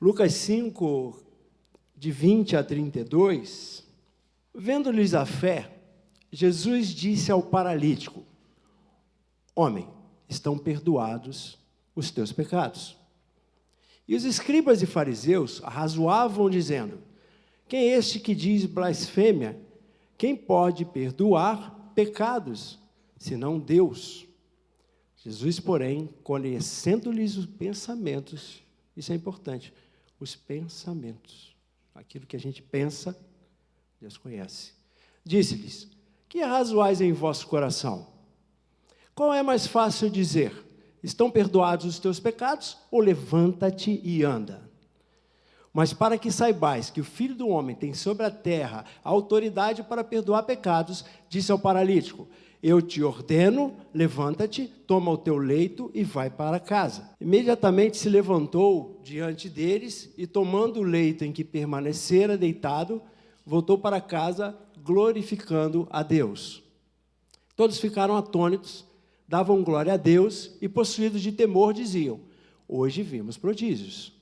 Lucas 5, de 20 a 32, vendo-lhes a fé, Jesus disse ao paralítico: homem, estão perdoados os teus pecados. E os escribas e fariseus arrazoavam, dizendo: quem é este que diz blasfêmia? Quem pode perdoar pecados, senão Deus? Jesus, porém, conhecendo-lhes os pensamentos, isso é importante, os pensamentos, aquilo que a gente pensa, Deus conhece. Disse-lhes: que arrazoais em vosso coração? Qual é mais fácil dizer: estão perdoados os teus pecados, ou levanta-te e anda? Mas para que saibais que o Filho do Homem tem sobre a terra a autoridade para perdoar pecados, disse ao paralítico: eu te ordeno, levanta-te, toma o teu leito e vai para casa. Imediatamente se levantou diante deles e, tomando o leito em que permanecera deitado, voltou para casa, glorificando a Deus. Todos ficaram atônitos, davam glória a Deus e, possuídos de temor, diziam: hoje vimos prodígios.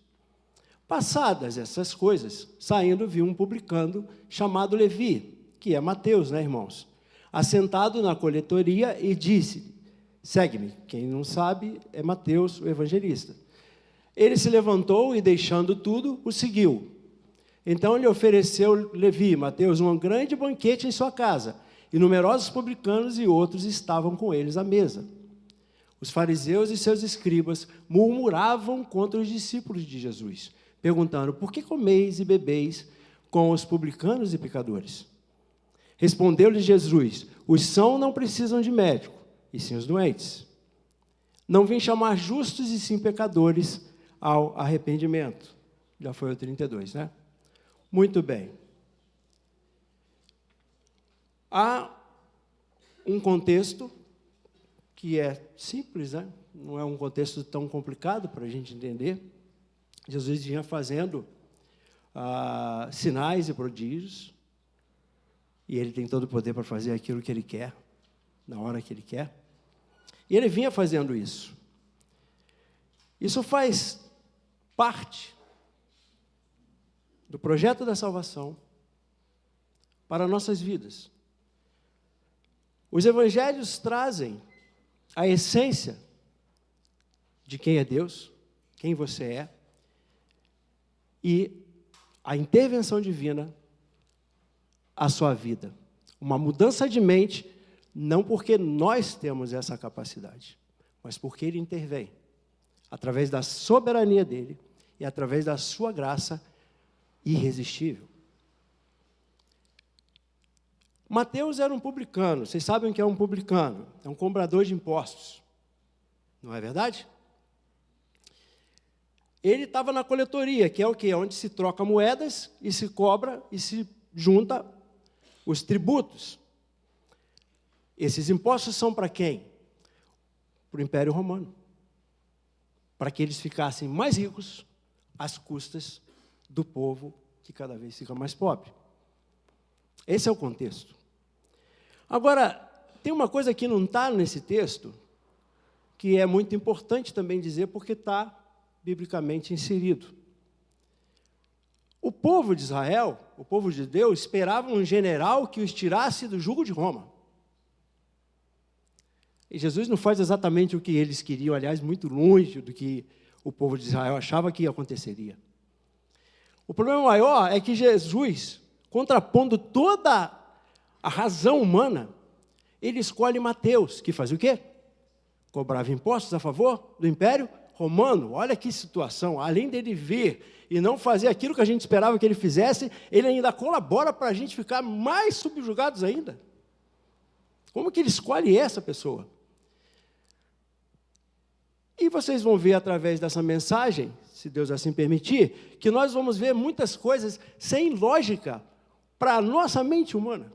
Passadas essas coisas, saindo, viu um publicano chamado Levi, que é Mateus, né, irmãos? Assentado na coletoria, e disse: segue-me. Quem não sabe é Mateus, o evangelista. Ele se levantou e, deixando tudo, o seguiu. Então lhe ofereceu Levi, Mateus, um grande banquete em sua casa, e numerosos publicanos e outros estavam com eles à mesa. Os fariseus e seus escribas murmuravam contra os discípulos de Jesus, perguntando: por que comeis e bebeis com os publicanos e pecadores? Respondeu-lhe Jesus: os sãos não precisam de médico, e sim os doentes. Não vim chamar justos, e sim pecadores ao arrependimento. Já foi o 32, né? Muito bem. Há um contexto que é simples, né? Não é um contexto tão complicado para a gente entender. Jesus vinha fazendo sinais e prodígios, e ele tem todo o poder para fazer aquilo que ele quer, na hora que ele quer. E ele vinha fazendo isso. Isso faz parte do projeto da salvação para nossas vidas. Os evangelhos trazem a essência de quem é Deus, quem você é, e a intervenção divina à sua vida. Uma mudança de mente, não porque nós temos essa capacidade, mas porque Ele intervém, através da soberania dEle e através da sua graça irresistível. Mateus era um publicano. Vocês sabem o que é um publicano? É um cobrador de impostos. Não é verdade? Ele estava na coletoria, que é o quê? Onde se troca moedas e se cobra e se junta os tributos. Esses impostos são para quem? Para o Império Romano. Para que eles ficassem mais ricos às custas do povo que cada vez fica mais pobre. Esse é o contexto. Agora, tem uma coisa que não está nesse texto, que é muito importante também dizer, porque está biblicamente inserido. O povo de Israel, o povo de Deus, esperava um general que os tirasse do jugo de Roma. E Jesus não faz exatamente o que eles queriam, aliás, muito longe do que o povo de Israel achava que aconteceria. O problema maior é que Jesus, contrapondo toda a razão humana, ele escolhe Mateus, que fazia o quê? Cobrava impostos a favor do Império Romano. Olha que situação. Além dele vir e não fazer aquilo que a gente esperava que ele fizesse, ele ainda colabora para a gente ficar mais subjugados ainda. Como que ele escolhe essa pessoa? E vocês vão ver através dessa mensagem, se Deus assim permitir, que nós vamos ver muitas coisas sem lógica para a nossa mente humana.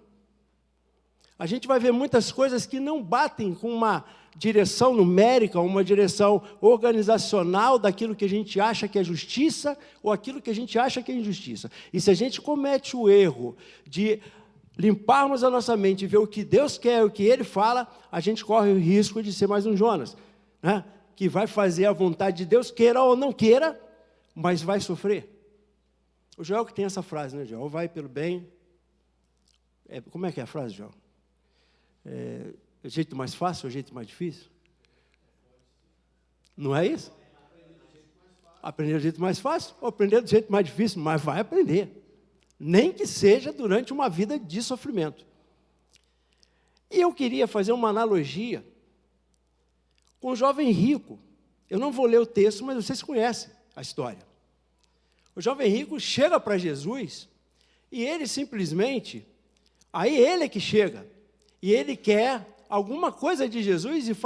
A gente vai ver muitas coisas que não batem com uma direção numérica, uma direção organizacional daquilo que a gente acha que é justiça ou aquilo que a gente acha que é injustiça. E se a gente comete o erro de limparmos a nossa mente e ver o que Deus quer, o que Ele fala, a gente corre o risco de ser mais um Jonas, né? Que vai fazer a vontade de Deus, queira ou não queira, mas vai sofrer. O Joel que tem essa frase, né, Joel? Ou vai pelo bem. Como é que é a frase, Joel? O jeito mais fácil ou o jeito mais difícil? Não é isso? Aprender do jeito mais fácil ou aprender do jeito mais difícil, mas vai aprender. Nem que seja durante uma vida de sofrimento. E eu queria fazer uma analogia com o jovem rico. Eu não vou ler o texto, mas vocês conhecem a história. O jovem rico chega para Jesus e ele simplesmente, aí ele é que chega, e ele quer alguma coisa de Jesus e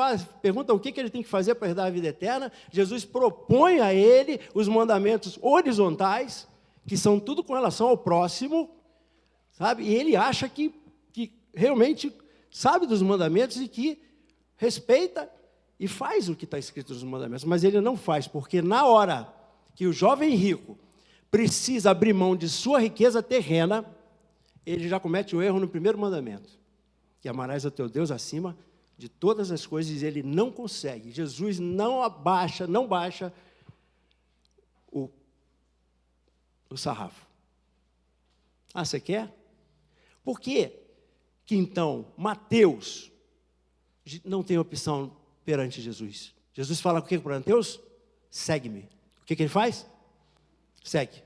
pergunta o que ele tem que fazer para herdar a vida eterna. Jesus propõe a ele os mandamentos horizontais, que são tudo com relação ao próximo, sabe? E ele acha que realmente sabe dos mandamentos e que respeita e faz o que está escrito nos mandamentos, mas ele não faz, porque na hora que o jovem rico precisa abrir mão de sua riqueza terrena, ele já comete o erro no primeiro mandamento, que amarás a teu Deus acima de todas as coisas, e ele não consegue. Jesus não baixa o sarrafo. Ah, você quer? Por que então Mateus não tem opção perante Jesus? Jesus fala o que para Mateus? Segue-me. O que ele faz? Segue.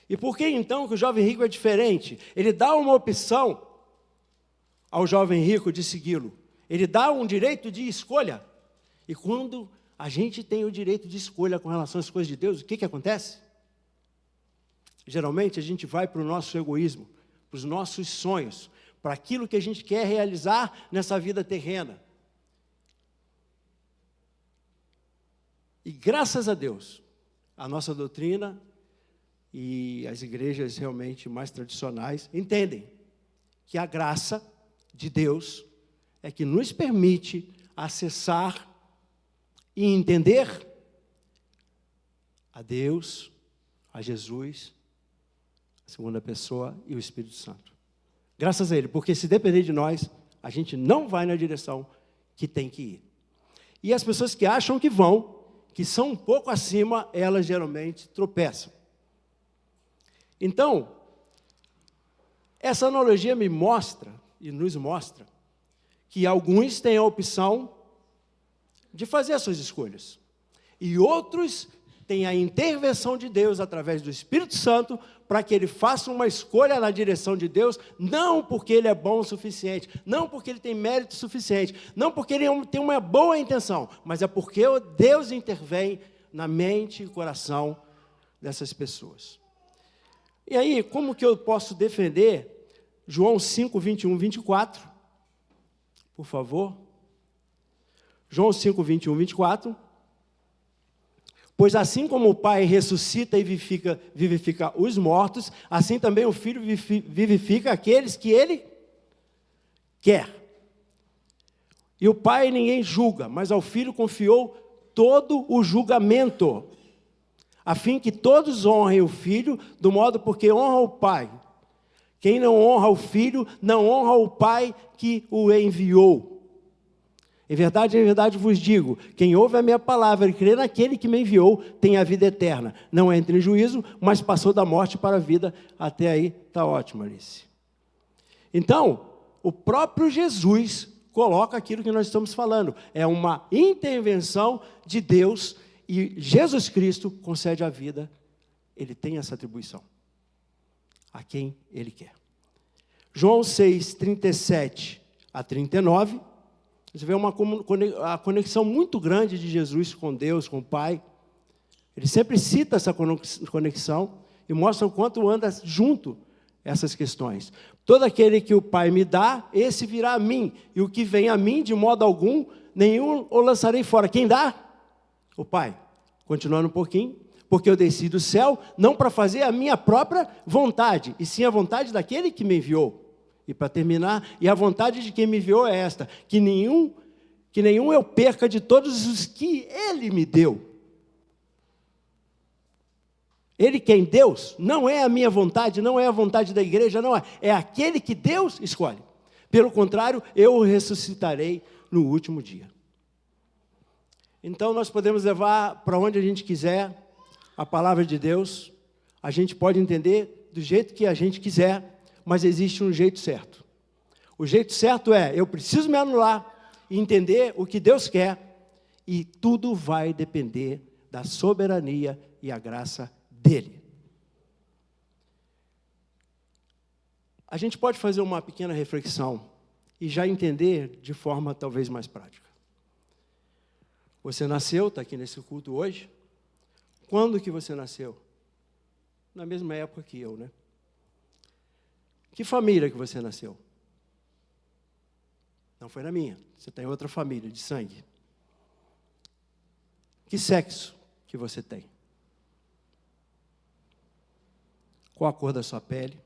E por que então que o jovem rico é diferente? Ele dá uma opção ao jovem rico de segui-lo. Ele dá um direito de escolha. E quando a gente tem o direito de escolha com relação às coisas de Deus, o que acontece? Geralmente a gente vai para o nosso egoísmo, para os nossos sonhos, para aquilo que a gente quer realizar nessa vida terrena. E graças a Deus, a nossa doutrina e as igrejas realmente mais tradicionais entendem que a graça de Deus é que nos permite acessar e entender a Deus, a Jesus, a segunda pessoa e o Espírito Santo. Graças a Ele, porque se depender de nós, a gente não vai na direção que tem que ir. E as pessoas que acham que vão, que são um pouco acima, elas geralmente tropeçam. Então, essa analogia me mostra, e nos mostra, que alguns têm a opção de fazer as suas escolhas. E outros têm a intervenção de Deus através do Espírito Santo para que ele faça uma escolha na direção de Deus, não porque ele é bom o suficiente, não porque ele tem mérito suficiente, não porque ele tem uma boa intenção, mas é porque Deus intervém na mente e coração dessas pessoas. E aí, como que eu posso defender João 5, 21, 24? Por favor. João 5, 21, 24. Pois assim como o Pai ressuscita e vivifica os mortos, assim também o Filho vivifica aqueles que Ele quer. E o Pai ninguém julga, mas ao Filho confiou todo o julgamento, a fim que todos honrem o Filho, do modo porque honra o Pai. Quem não honra o Filho, não honra o Pai que o enviou. Em verdade vos digo, quem ouve a minha palavra e crê naquele que me enviou, tem a vida eterna. Não entra em juízo, mas passou da morte para a vida. Até aí está ótimo, Alice. Então, o próprio Jesus coloca aquilo que nós estamos falando. É uma intervenção de Deus e Jesus Cristo concede a vida. Ele tem essa atribuição a quem Ele quer. João 6, 37 a 39, você vê a conexão muito grande de Jesus com Deus, com o Pai. Ele sempre cita essa conexão e mostra o quanto anda junto essas questões. Todo aquele que o Pai me dá, esse virá a mim, e o que vem a mim, de modo algum, nenhum o lançarei fora. Quem dá? O Pai. Continuando um pouquinho. Porque eu desci do céu, não para fazer a minha própria vontade, e sim a vontade daquele que me enviou. E para terminar, e a vontade de quem me enviou é esta, que nenhum eu perca de todos os que Ele me deu. Ele quem? Deus? Não é a minha vontade, não é a vontade da igreja, não é. É aquele que Deus escolhe. Pelo contrário, eu o ressuscitarei no último dia. Então, nós podemos levar para onde a gente quiser A palavra de Deus, a gente pode entender do jeito que a gente quiser, mas existe um jeito certo. O jeito certo é, eu preciso me anular e entender o que Deus quer, e tudo vai depender da soberania e a graça dEle. A gente pode fazer uma pequena reflexão e já entender de forma talvez mais prática. Você nasceu, está aqui nesse culto hoje. Quando que você nasceu? Na mesma época que eu, né? Que família que você nasceu? Não foi na minha. Você tem outra família de sangue. Que sexo que você tem? Qual a cor da sua pele?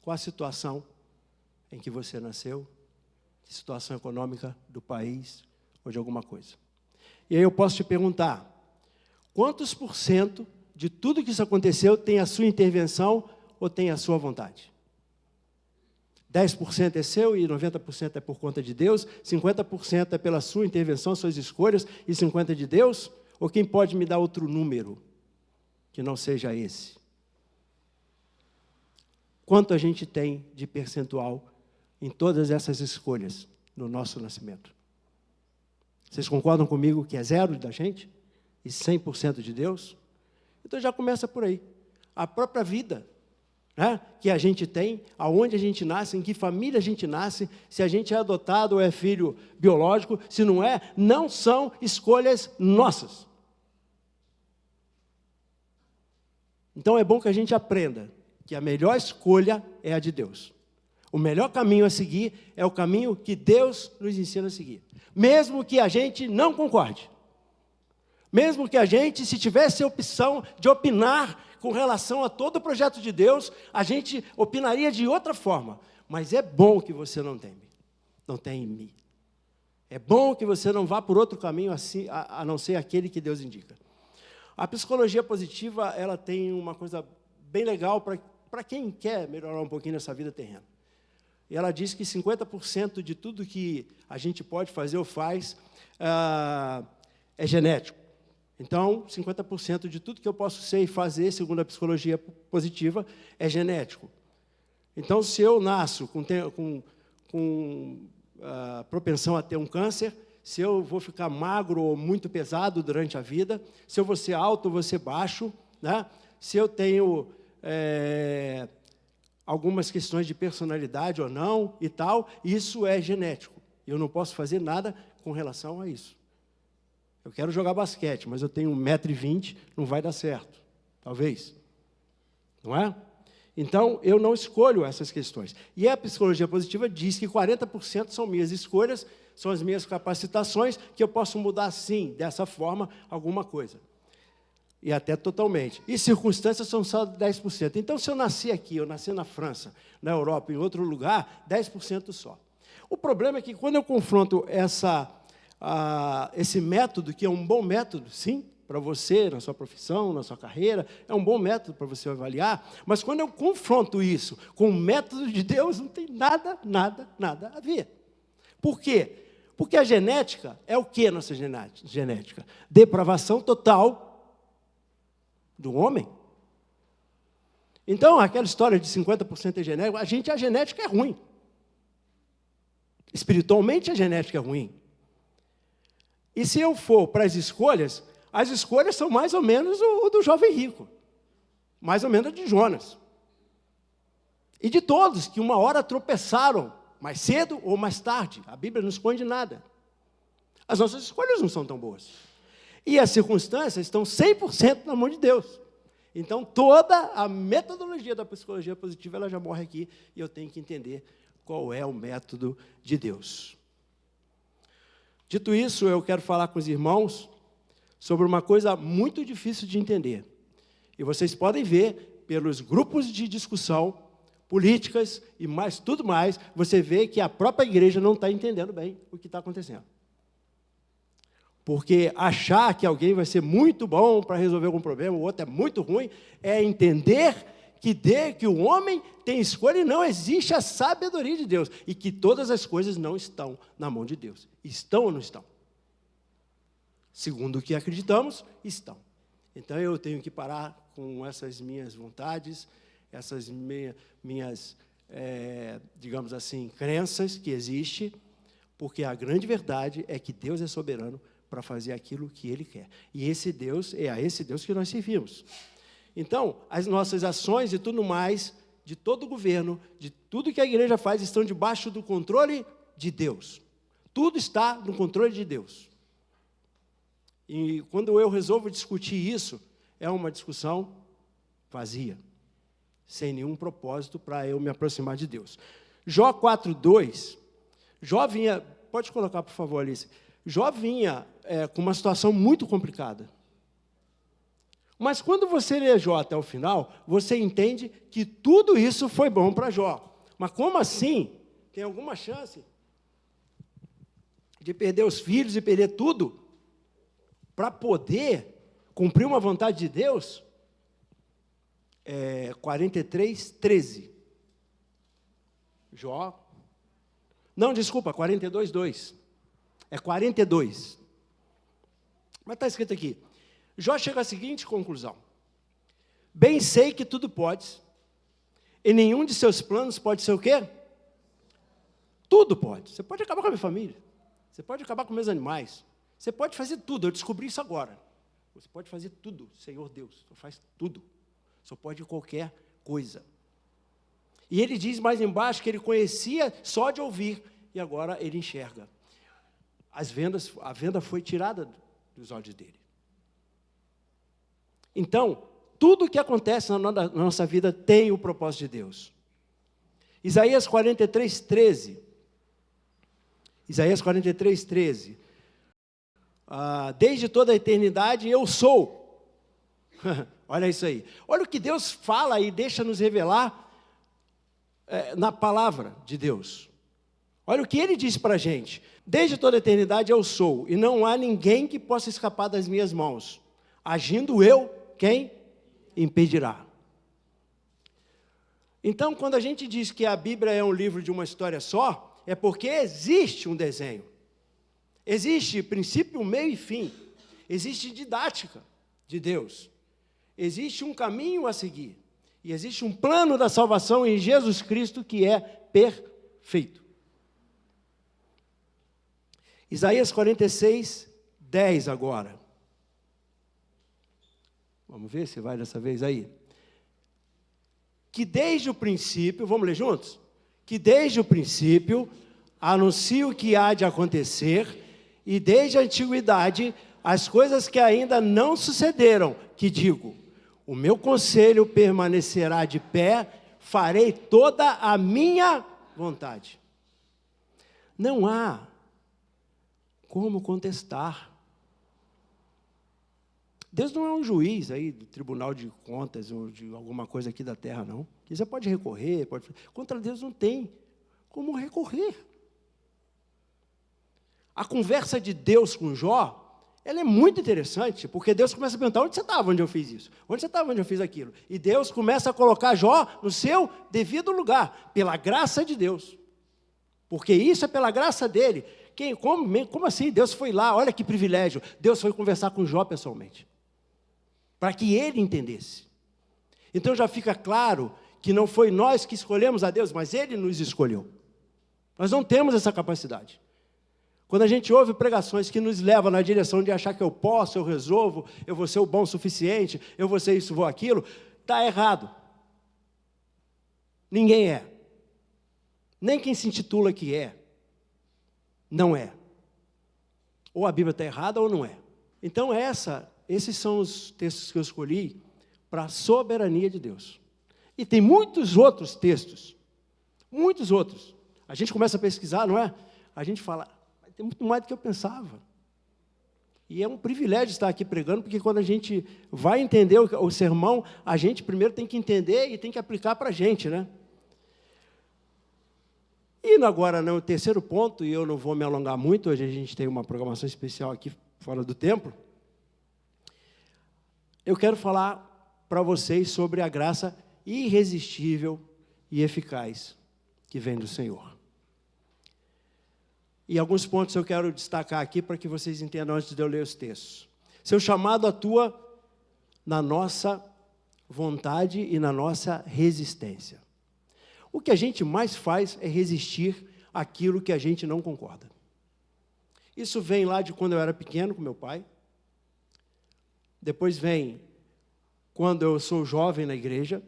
Qual a situação em que você nasceu? Que situação econômica do país ou de alguma coisa? E aí eu posso te perguntar, quantos por cento de tudo que isso aconteceu tem a sua intervenção ou tem a sua vontade? 10% é seu e 90% é por conta de Deus, 50% é pela sua intervenção, suas escolhas, e 50% de Deus? Ou quem pode me dar outro número que não seja esse? Quanto a gente tem de percentual em todas essas escolhas no nosso nascimento? Vocês concordam comigo que é 0 da gente e 100% de Deus? Então já começa por aí. A própria vida, né, que a gente tem, aonde a gente nasce, em que família a gente nasce, se a gente é adotado ou é filho biológico, se não é, não são escolhas nossas. Então é bom que a gente aprenda que a melhor escolha é a de Deus. O melhor caminho a seguir é o caminho que Deus nos ensina a seguir. Mesmo que a gente não concorde. Mesmo que a gente, se tivesse a opção de opinar com relação a todo o projeto de Deus, a gente opinaria de outra forma. Mas é bom que você não teme. É bom que você não vá por outro caminho assim, a não ser aquele que Deus indica. A psicologia positiva, ela tem uma coisa bem legal para quem quer melhorar um pouquinho nessa vida terrena. E ela diz que 50% de tudo que a gente pode fazer ou faz é genético. Então, 50% de tudo que eu posso ser e fazer, segundo a psicologia positiva, é genético. Então, se eu nasço com propensão a ter um câncer, se eu vou ficar magro ou muito pesado durante a vida, se eu vou ser alto ou vou ser baixo, né? Se eu tenho algumas questões de personalidade ou não e tal, isso é genético. Eu não posso fazer nada com relação a isso. Eu quero jogar basquete, mas eu tenho 1,20 m, não vai dar certo. Talvez. Não é? Então, eu não escolho essas questões. E a psicologia positiva diz que 40% são minhas escolhas, são as minhas capacitações, que eu posso mudar, sim, dessa forma, alguma coisa. E até totalmente. E circunstâncias são só 10%. Então, se eu nasci aqui, eu nasci na França, na Europa, em outro lugar, 10% só. O problema é que, quando eu confronto esse método, que é um bom método, sim, para você, na sua profissão, na sua carreira, é um bom método para você avaliar, mas quando eu confronto isso com o método de Deus, não tem nada a ver. Por quê? Porque a genética é o que nossa genética? Depravação total do homem. Então, aquela história de 50% é genética, a genética é ruim. Espiritualmente, a genética é ruim. E se eu for para as escolhas são mais ou menos o do jovem rico. Mais ou menos a de Jonas. E de todos que uma hora tropeçaram, mais cedo ou mais tarde. A Bíblia não esconde nada. As nossas escolhas não são tão boas. E as circunstâncias estão 100% na mão de Deus. Então, toda a metodologia da psicologia positiva, ela já morre aqui, e eu tenho que entender qual é o método de Deus. Dito isso, eu quero falar com os irmãos sobre uma coisa muito difícil de entender. E vocês podem ver, pelos grupos de discussão, políticas e tudo mais, você vê que a própria igreja não está entendendo bem o que está acontecendo. Porque achar que alguém vai ser muito bom para resolver algum problema, o outro é muito ruim, é entender que o homem tem escolha e não existe a sabedoria de Deus. E que todas as coisas não estão na mão de Deus. Estão ou não estão? Segundo o que acreditamos, estão. Então eu tenho que parar com essas minhas vontades, essas minhas digamos assim, crenças que existem, porque a grande verdade é que Deus é soberano para fazer aquilo que Ele quer. E esse Deus é a esse Deus que nós servimos. Então, as nossas ações e tudo mais, de todo o governo, de tudo que a igreja faz, estão debaixo do controle de Deus. Tudo está no controle de Deus. E quando eu resolvo discutir isso, é uma discussão vazia, sem nenhum propósito para eu me aproximar de Deus. Jó 4:2, Jó vinha, pode colocar por favor, Alice, Jó vinha com uma situação muito complicada. Mas quando você lê Jó até o final, você entende que tudo isso foi bom para Jó. Mas como assim? Tem alguma chance de perder os filhos e perder tudo para poder cumprir uma vontade de Deus? 43:13. Jó. Não, desculpa, 42:2. É 42. Mas está escrito aqui. Jó chega à seguinte conclusão: bem sei que tudo podes, e nenhum de seus planos pode ser o quê? Tudo pode. Você pode acabar com a minha família, você pode acabar com meus animais, você pode fazer tudo, eu descobri isso agora. Você pode fazer tudo, Senhor Deus, você faz tudo. Só pode qualquer coisa. E ele diz mais embaixo que ele conhecia só de ouvir, e agora ele enxerga. A venda foi tirada dos olhos dele. Então, tudo que acontece na nossa vida tem o propósito de Deus. Isaías 43:13. Isaías 43:13. Desde toda a eternidade eu sou. Olha isso aí. Olha o que Deus fala e deixa nos revelar na palavra de Deus. Olha o que Ele diz para a gente. Desde toda a eternidade eu sou, e não há ninguém que possa escapar das minhas mãos. Agindo eu, quem impedirá? Então, quando a gente diz que a Bíblia é um livro de uma história só, é porque existe um desenho. Existe princípio, meio e fim. Existe didática de Deus. Existe um caminho a seguir. E existe um plano da salvação em Jesus Cristo que é perfeito. Isaías 46:10 agora. Vamos ver se vai dessa vez aí. Que desde o princípio, vamos ler juntos? Que desde o princípio anuncio o que há de acontecer, e desde a antiguidade as coisas que ainda não sucederam, que digo: o meu conselho permanecerá de pé, farei toda a minha vontade. Não há como contestar. Deus não é um juiz aí do Tribunal de Contas ou de alguma coisa aqui da terra, não. Que você pode recorrer, contra Deus não tem como recorrer. A conversa de Deus com Jó, ela é muito interessante, porque Deus começa a perguntar: onde você estava, onde eu fiz isso? Onde você estava, onde eu fiz aquilo? E Deus começa a colocar Jó no seu devido lugar, pela graça de Deus. Porque isso é pela graça dele. Como assim? Deus foi lá, olha que privilégio. Deus foi conversar com Jó pessoalmente, para que ele entendesse. Então já fica claro que não foi nós que escolhemos a Deus, mas Ele nos escolheu. Nós não temos essa capacidade. Quando a gente ouve pregações que nos levam na direção de achar que eu posso, eu resolvo, eu vou ser o bom o suficiente, eu vou ser isso, vou aquilo, está errado. Ninguém é. Nem quem se intitula que é. Não é. Ou a Bíblia está errada ou não é. Então esses são os textos que eu escolhi para a soberania de Deus. E tem muitos outros textos. Muitos outros. A gente começa a pesquisar, não é? A gente fala: tem muito mais do que eu pensava. E é um privilégio estar aqui pregando, porque quando a gente vai entender o sermão, a gente primeiro tem que entender e tem que aplicar para a gente, né? E agora, no terceiro ponto, e eu não vou me alongar muito, hoje a gente tem uma programação especial aqui fora do templo, eu quero falar para vocês sobre a graça irresistível e eficaz que vem do Senhor. E alguns pontos eu quero destacar aqui para que vocês entendam antes de eu ler os textos. Seu chamado atua na nossa vontade e na nossa resistência. O que a gente mais faz é resistir àquilo que a gente não concorda. Isso vem lá de quando eu era pequeno com meu pai. Depois vem quando eu sou jovem na igreja.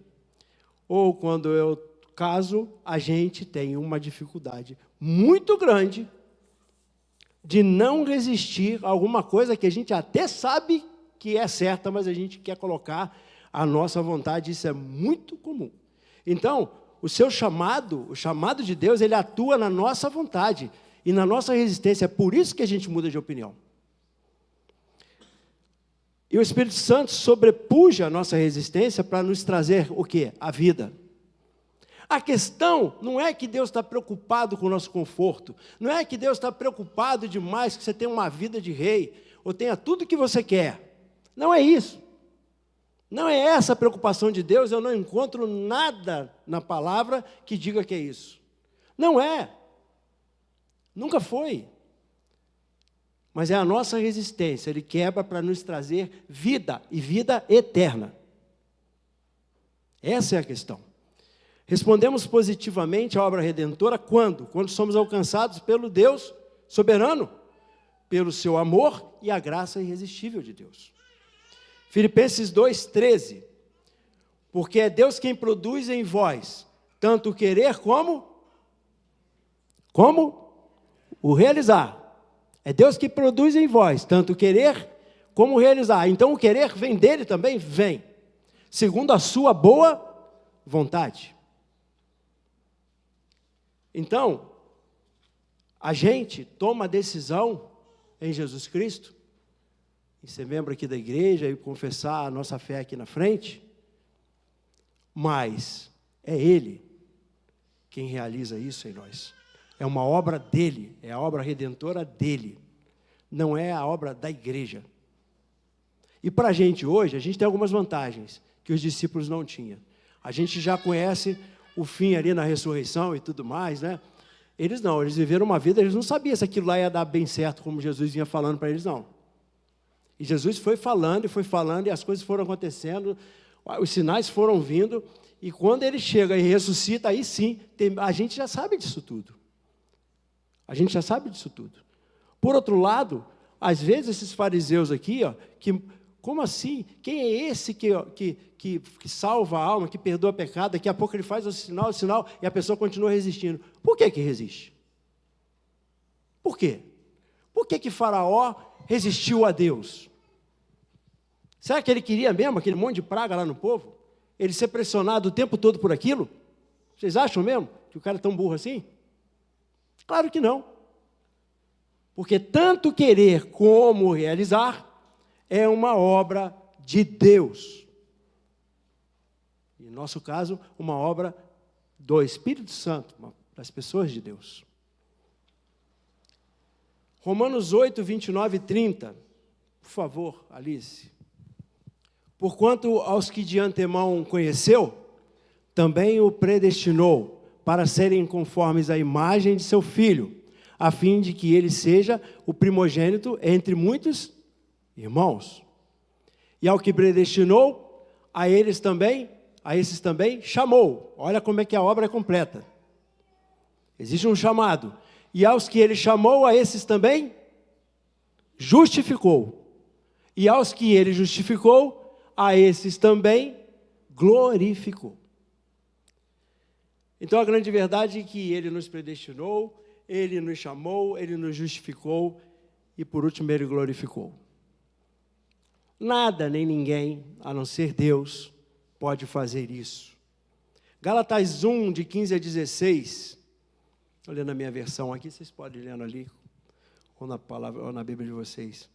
Ou quando eu caso, a gente tem uma dificuldade muito grande de não resistir a alguma coisa que a gente até sabe que é certa, mas a gente quer colocar a nossa vontade. Isso é muito comum. Então, o chamado de Deus, ele atua na nossa vontade e na nossa resistência. É por isso que a gente muda de opinião. E o Espírito Santo sobrepuja a nossa resistência para nos trazer o quê? A vida. A questão não é que Deus está preocupado com o nosso conforto, não é que Deus está preocupado demais que você tenha uma vida de rei, ou tenha tudo que você quer. Não é isso. Não é essa a preocupação de Deus, eu não encontro nada na palavra que diga que é isso. Não é. Nunca foi. Mas é a nossa resistência, Ele quebra para nos trazer vida, e vida eterna. Essa é a questão. Respondemos positivamente à obra redentora quando? Quando somos alcançados pelo Deus soberano, pelo seu amor e a graça irresistível de Deus. Filipenses 2,13. Porque é Deus quem produz em vós, tanto o querer como o realizar. É Deus que produz em vós, tanto o querer como o realizar. Então o querer vem dele também? Vem. Segundo a sua boa vontade. Então, a gente toma a decisão em Jesus Cristo, e ser membro aqui da igreja e confessar a nossa fé aqui na frente, mas é Ele quem realiza isso em nós. É uma obra dele, é a obra redentora dele, não é a obra da igreja. E para a gente hoje, a gente tem algumas vantagens que os discípulos não tinham. A gente já conhece o fim ali na ressurreição e tudo mais, né? Eles não, eles viveram uma vida, eles não sabiam se aquilo lá ia dar bem certo, como Jesus vinha falando para eles, não. E Jesus foi falando, e as coisas foram acontecendo, os sinais foram vindo, e quando ele chega e ressuscita, aí sim, a gente já sabe disso tudo. A gente já sabe disso tudo. Por outro lado, às vezes esses fariseus aqui, como assim? Quem é esse que salva a alma, que perdoa o pecado? Daqui a pouco ele faz o sinal, e a pessoa continua resistindo. Por que resiste? Por quê? Por que Faraó resistiu a Deus? Será que ele queria mesmo aquele monte de praga lá no povo? Ele ser pressionado o tempo todo por aquilo? Vocês acham mesmo que o cara é tão burro assim? Claro que não. Porque tanto querer como realizar é uma obra de Deus. E, no nosso caso, uma obra do Espírito Santo, das pessoas de Deus. Romanos 8, 29 e 30. Por favor, Alice. Porquanto aos que de antemão conheceu, também o predestinou para serem conformes à imagem de seu Filho, a fim de que ele seja o primogênito entre muitos irmãos. E ao que predestinou, a esses também chamou. Olha como é que a obra é completa. Existe um chamado. E aos que ele chamou, a esses também justificou. E aos que ele justificou, a esses também glorificou. Então a grande verdade é que ele nos predestinou, ele nos chamou, ele nos justificou e por último ele glorificou. Nada nem ninguém, a não ser Deus, pode fazer isso. Gálatas 1, de 15 a 16, estou lendo a minha versão aqui, vocês podem ir lendo ali, ou na palavra, ou na Bíblia de vocês.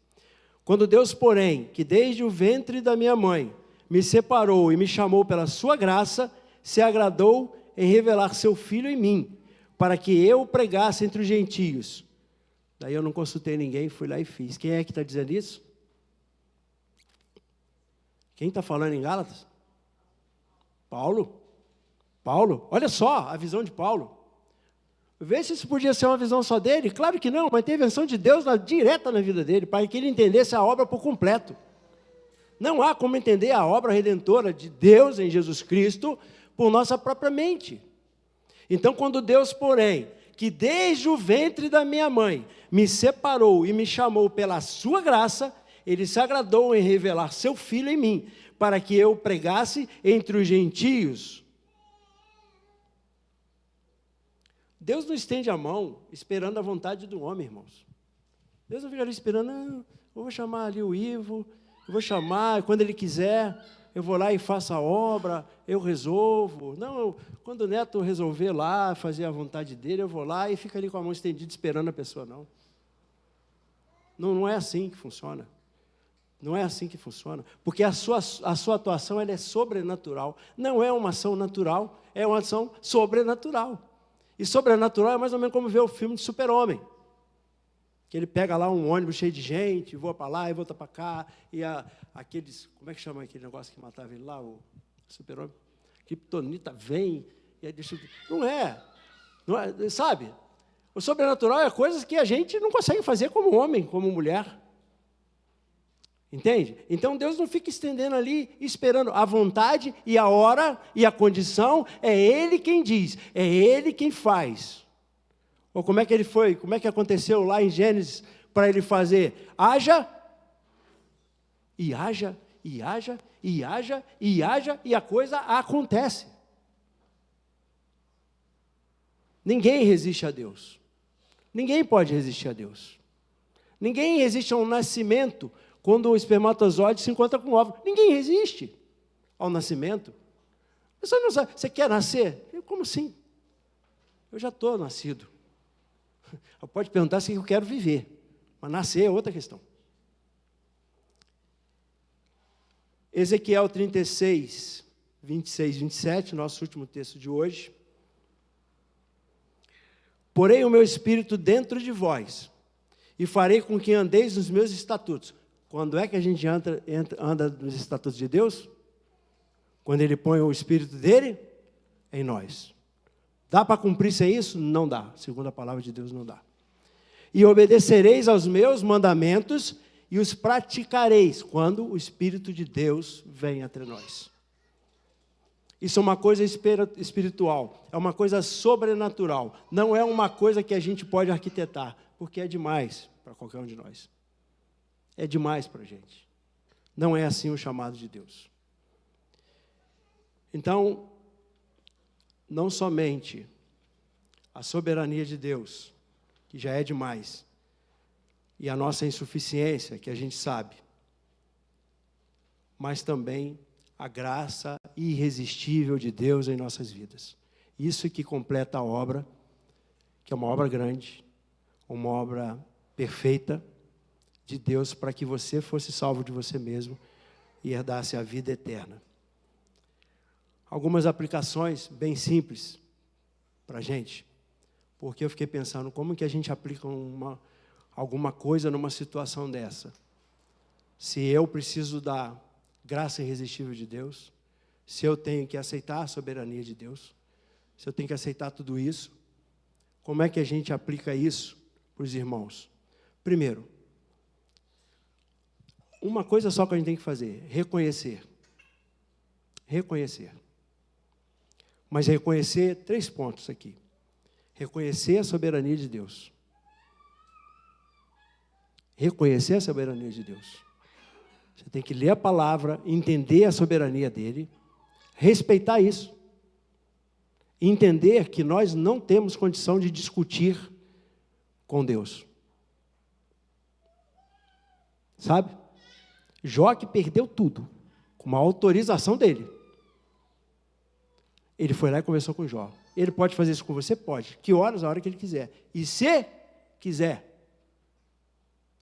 Quando Deus, porém, que desde o ventre da minha mãe me separou e me chamou pela sua graça, se agradou em revelar seu Filho em mim, para que eu pregasse entre os gentios. Daí eu não consultei ninguém, fui lá e fiz. Quem é que está dizendo isso? Quem está falando em Gálatas? Paulo. Olha só a visão de Paulo. Vê se isso podia ser uma visão só dele. Claro que não, mas tem a intervenção de Deus direta na vida dele, para que ele entendesse a obra por completo. Não há como entender a obra redentora de Deus em Jesus Cristo por nossa própria mente. Então, quando Deus, porém, que desde o ventre da minha mãe me separou e me chamou pela sua graça, Ele se agradou em revelar seu Filho em mim, para que eu pregasse entre os gentios. Deus não estende a mão esperando a vontade do homem, irmãos. Deus não fica ali esperando, eu vou chamar ali o Ivo, eu vou chamar, quando ele quiser, eu vou lá e faço a obra, eu resolvo. Não, quando o neto resolver lá, fazer a vontade dele, eu vou lá e fico ali com a mão estendida esperando a pessoa, não. Não é assim que funciona. Não é assim que funciona. Porque a sua atuação ela é sobrenatural. Não é uma ação natural, é uma ação sobrenatural. E sobrenatural é mais ou menos como ver o filme de Super-Homem. Que ele pega lá um ônibus cheio de gente, voa para lá e volta para cá, e aqueles, como é que chama aquele negócio que matava ele lá, o Super-Homem? Kryptonita vem, e aí deixa... Não é, sabe? O sobrenatural é coisas que a gente não consegue fazer como homem, como mulher. Entende? Então Deus não fica estendendo ali, esperando a vontade e a hora e a condição, é Ele quem diz, é Ele quem faz. Ou como é que ele foi? Como é que aconteceu lá em Gênesis para ele fazer? Haja, e haja, e haja, e haja, e haja, e a coisa acontece. Ninguém resiste a Deus. Ninguém pode resistir a Deus. Ninguém resiste ao nascimento quando o espermatozoide se encontra com o óvulo. Ninguém resiste ao nascimento. Você não sabe, você quer nascer? Como assim? Eu já estou nascido. Pode perguntar se eu quero viver, mas nascer é outra questão. Ezequiel 36, 26, 27, nosso último texto de hoje. Porei o meu espírito dentro de vós, e farei com que andeis nos meus estatutos. Quando é que a gente anda nos estatutos de Deus? Quando Ele põe o espírito dele em nós. Dá para cumprir sem isso? Não dá. Segundo a palavra de Deus, não dá. E obedecereis aos meus mandamentos e os praticareis quando o Espírito de Deus vem entre nós. Isso é uma coisa espiritual, é uma coisa sobrenatural. Não é uma coisa que a gente pode arquitetar, porque é demais para qualquer um de nós. É demais para a gente. Não é assim o chamado de Deus. Então, não somente a soberania de Deus, que já é demais, e a nossa insuficiência, que a gente sabe, mas também a graça irresistível de Deus em nossas vidas. Isso que completa a obra, que é uma obra grande, uma obra perfeita de Deus, para que você fosse salvo de você mesmo e herdasse a vida eterna. Algumas aplicações bem simples para a gente, porque eu fiquei pensando, como que a gente aplica alguma coisa numa situação dessa? Se eu preciso da graça irresistível de Deus, se eu tenho que aceitar a soberania de Deus, se eu tenho que aceitar tudo isso, como é que a gente aplica isso para os irmãos? Primeiro, uma coisa só que a gente tem que fazer, reconhecer. Reconhecer. Mas reconhecer 3 pontos aqui. Reconhecer a soberania de Deus. Reconhecer a soberania de Deus. Você tem que ler a palavra, entender a soberania dele, respeitar isso. E entender que nós não temos condição de discutir com Deus. Sabe? Jó que perdeu tudo, com uma autorização dele. Ele foi lá e conversou com Jó. Ele pode fazer isso com você? Pode. Que horas? A hora que ele quiser. E se quiser.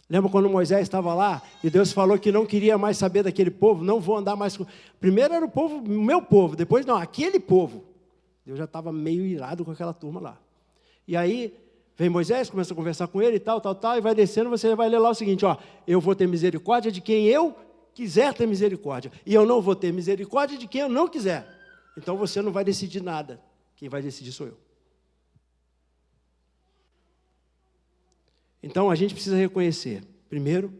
Lembra quando Moisés estava lá e Deus falou que não queria mais saber daquele povo? Não vou andar mais com... Primeiro era o meu povo. Depois não, aquele povo. Deus já estava meio irado com aquela turma lá. E aí vem Moisés, começa a conversar com ele e tal, e vai descendo, você vai ler lá o seguinte, ó, eu vou ter misericórdia de quem eu quiser ter misericórdia. E eu não vou ter misericórdia de quem eu não quiser. Então você não vai decidir nada. Quem vai decidir sou eu. Então a gente precisa reconhecer, primeiro,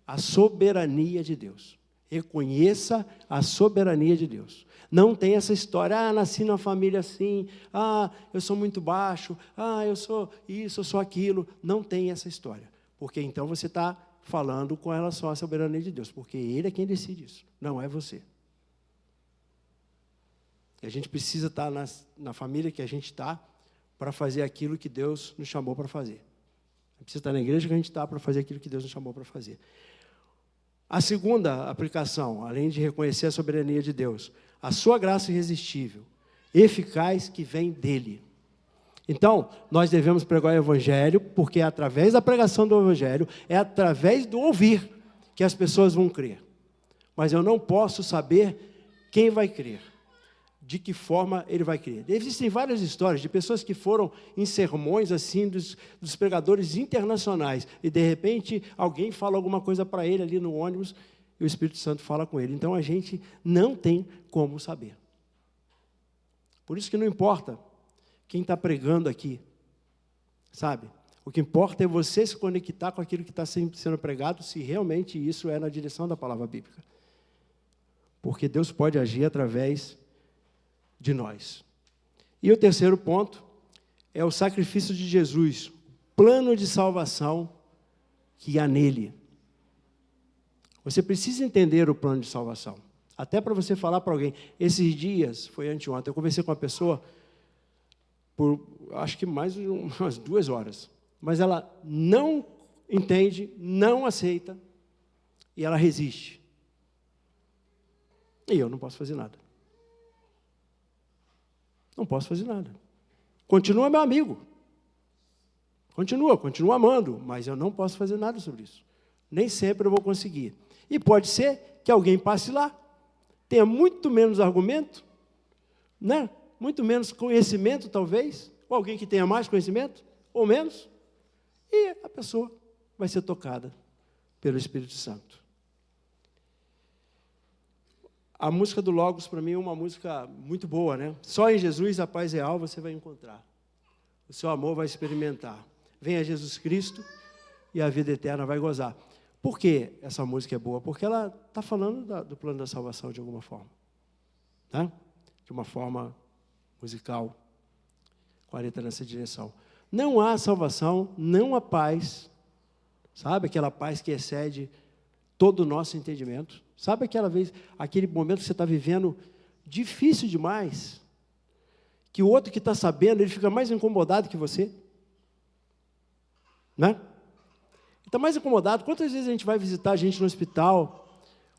a soberania de Deus. Reconheça a soberania de Deus. Não tem essa história, nasci numa família assim, eu sou muito baixo, eu sou isso, eu sou aquilo. Não tem essa história. Porque então você está falando com relação à soberania de Deus, porque Ele é quem decide isso, não é você. E a gente precisa estar na família que a gente está para fazer aquilo que Deus nos chamou para fazer. A gente precisa estar na igreja que a gente está para fazer aquilo que Deus nos chamou para fazer. A segunda aplicação, além de reconhecer a soberania de Deus, a sua graça irresistível, eficaz, que vem dEle. Então, nós devemos pregar o Evangelho, porque é através da pregação do Evangelho, é através do ouvir, que as pessoas vão crer. Mas eu não posso saber quem vai crer, de que forma ele vai crer. Existem várias histórias de pessoas que foram em sermões assim dos pregadores internacionais, e de repente alguém fala alguma coisa para ele ali no ônibus, e o Espírito Santo fala com ele. Então, a gente não tem como saber. Por isso que não importa quem está pregando aqui, sabe? O que importa é você se conectar com aquilo que está sendo pregado, se realmente isso é na direção da palavra bíblica. Porque Deus pode agir através de nós. E o terceiro ponto é o sacrifício de Jesus, o plano de salvação que há nele. Você precisa entender o plano de salvação. Até para você falar para alguém. Esses dias, foi anteontem, eu conversei com uma pessoa por, acho que mais de umas 2 horas. Mas ela não entende, não aceita, e ela resiste. E eu não posso fazer nada. Não posso fazer nada. Continua meu amigo. Continua amando, mas eu não posso fazer nada sobre isso. Nem sempre eu vou conseguir. E pode ser que alguém passe lá, tenha muito menos argumento, né? Muito menos conhecimento, talvez, ou alguém que tenha mais conhecimento, ou menos, e a pessoa vai ser tocada pelo Espírito Santo. A música do Logos, para mim, é uma música muito boa, né? Só em Jesus a paz real você vai encontrar. O seu amor vai experimentar. Venha Jesus Cristo e a vida eterna vai gozar. Por que essa música é boa? Porque ela está falando do plano da salvação de alguma forma. Tá? De uma forma musical, 40 nessa direção. Não há salvação, não há paz, sabe? Aquela paz que excede todo o nosso entendimento. Sabe aquele momento que você está vivendo difícil demais, que o outro que está sabendo, ele fica mais incomodado que você? Né? Está mais incomodado. Quantas vezes a gente vai visitar gente no hospital,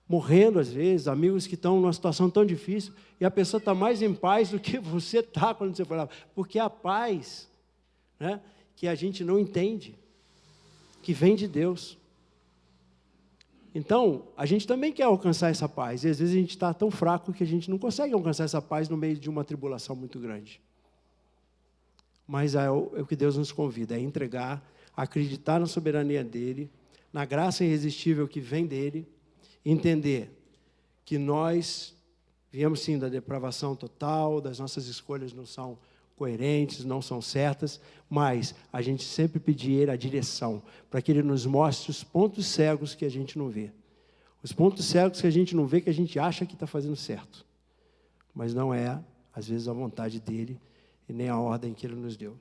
morrendo às vezes, amigos que estão numa situação tão difícil, e a pessoa está mais em paz do que você está quando você foi lá. Porque a paz, né, que a gente não entende, que vem de Deus. Então, a gente também quer alcançar essa paz, e às vezes a gente está tão fraco que a gente não consegue alcançar essa paz no meio de uma tribulação muito grande. Mas é o que Deus nos convida, é entregar, acreditar na soberania dEle, na graça irresistível que vem dEle, entender que nós viemos sim da depravação total, das nossas escolhas não são coerentes, não são certas, mas a gente sempre pedir a direção, para que Ele nos mostre os pontos cegos que a gente não vê. Os pontos cegos que a gente não vê, que a gente acha que está fazendo certo. Mas não é, às vezes, a vontade dEle e nem a ordem que Ele nos deu.